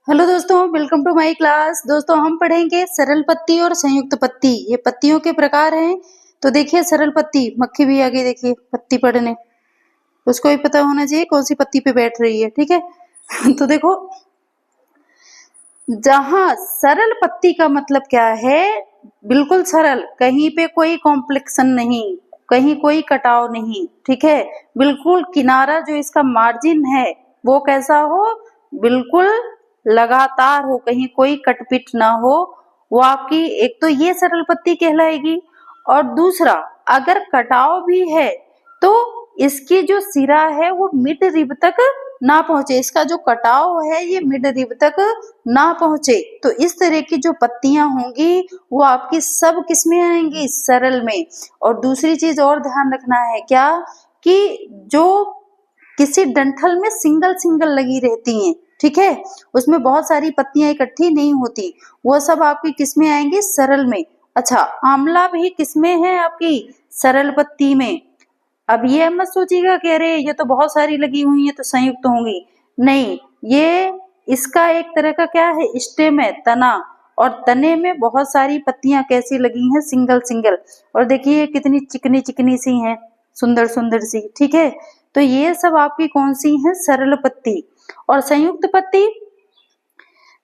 Hello दोस्तों, welcome to my class. दोस्तों हम पढ़ेंगे सरल पत्ती और संयुक्त पत्ती। ये पत्तियों के प्रकार हैं। तो देखिए सरल पत्ती, मक्खी भी आगे देखिए पत्ती पढ़ने, उसको भी पता होना चाहिए कौन सी पत्ती पे बैठ रही है, ठीक है। तो देखो, जहां सरल पत्ती का मतलब क्या है, बिल्कुल सरल, कहीं पे कोई कॉम्प्लेक्शन नहीं, कहीं कोई कटाव नहीं, ठीक है। बिल्कुल किनारा जो इसका मार्जिन है वो कैसा हो, बिल्कुल लगातार हो, कहीं कोई कटपिट ना हो, वो आपकी एक तो ये सरल पत्ती कहलाएगी। और दूसरा, अगर कटाव भी है तो इसकी जो सिरा है वो मिड रिब तक ना पहुंचे, इसका जो कटाव है ये मिड रिब तक ना पहुंचे। तो इस तरह की जो पत्तियां होंगी वो आपकी सब किसमें आएंगी, सरल में। और दूसरी चीज और ध्यान रखना है क्या, कि जो किसी डंठल में सिंगल सिंगल लगी रहती हैं, ठीक है, उसमें बहुत सारी पत्तियां इकट्ठी नहीं होती, वो सब आपकी किसमें आएंगी, सरल में। अच्छा, आंवला भी किसमें है, आपकी सरल पत्ती में। अब ये मत सोचिएगा कि अरे ये तो बहुत सारी लगी हुई है तो संयुक्त होंगी, नहीं, ये इसका एक तरह का क्या है, स्टेम है, तना। और तने में बहुत सारी पत्तियां कैसी लगी हैं, सिंगल सिंगल। और देखिए कितनी चिकनी चिकनी सी हैं, सुंदर सुंदर सी, ठीक है। तो ये सब आपकी कौन सी है, सरल पत्ती। और संयुक्त पत्ती,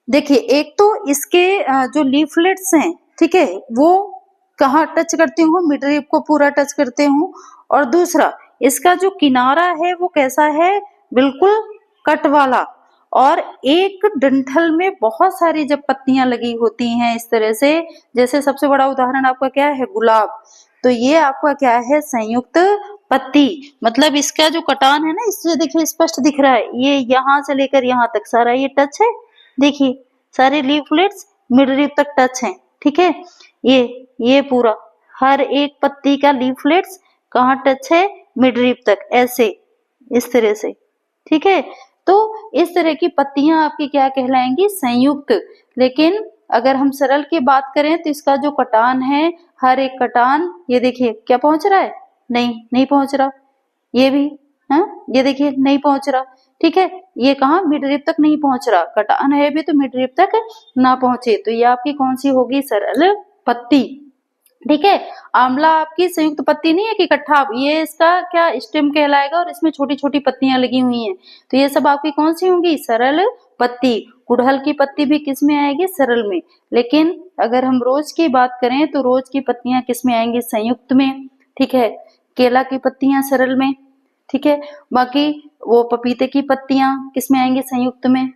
देखिए एक तो इसके जो लीफलेट्स हैं, ठीक है, वो कहाँ टच करते हो, मिड रिब को पूरा टच करते हो। और दूसरा, इसका जो किनारा है वो कैसा है, बिल्कुल कट वाला। और एक डंठल में बहुत सारी जब पत्तियां लगी होती हैं इस तरह से, जैसे सबसे बड़ा उदाहरण आपका क्या है, गुलाब, तो ये आपका क्या है, संयुक्त पत्ती। मतलब इसका जो कटान है ना, इससे देखिए स्पष्ट दिख रहा है, ये यहाँ से लेकर यहाँ तक सारा ये टच है, देखिए सारे लीफलेट्स मिड रिब तक टच हैं, ठीक है। ये पूरा हर एक पत्ती का लीफलेट्स कहाँ टच है, मिड रिब तक, ऐसे इस तरह से, ठीक है। तो इस तरह की पत्तियां आपकी क्या कहलाएंगी, संयुक्त। लेकिन अगर हम सरल की बात करें तो इसका जो कटान है, हर एक कटान, ये देखिए क्या पहुंच रहा है, नहीं पहुंच रहा, ये भी, हाँ ये देखिए नहीं पहुंच रहा, ठीक है। ये कहा, मिड रिब तक नहीं पहुंच रहा, कटान है भी तो मिड रिब तक ना पहुंचे, तो ये आपकी कौन सी होगी, सरल पत्ती, ठीक है। आंवला आपकी संयुक्त पत्ती नहीं है कि इकट्ठा, ये इसका क्या स्टेम कहलाएगा, और इसमें छोटी छोटी पत्तियां लगी हुई हैं, तो ये सब आपकी कौन सी होंगी, सरल पत्ती। गुड़हल की पत्ती भी किस में आएगी, सरल में। लेकिन अगर हम रोज की बात करें तो रोज की पत्तियां किस में आएंगी, संयुक्त में, ठीक है। केला की पत्तियां सरल में, ठीक है। बाकी वो पपीते की पत्तियां किस में आएंगी, संयुक्त में,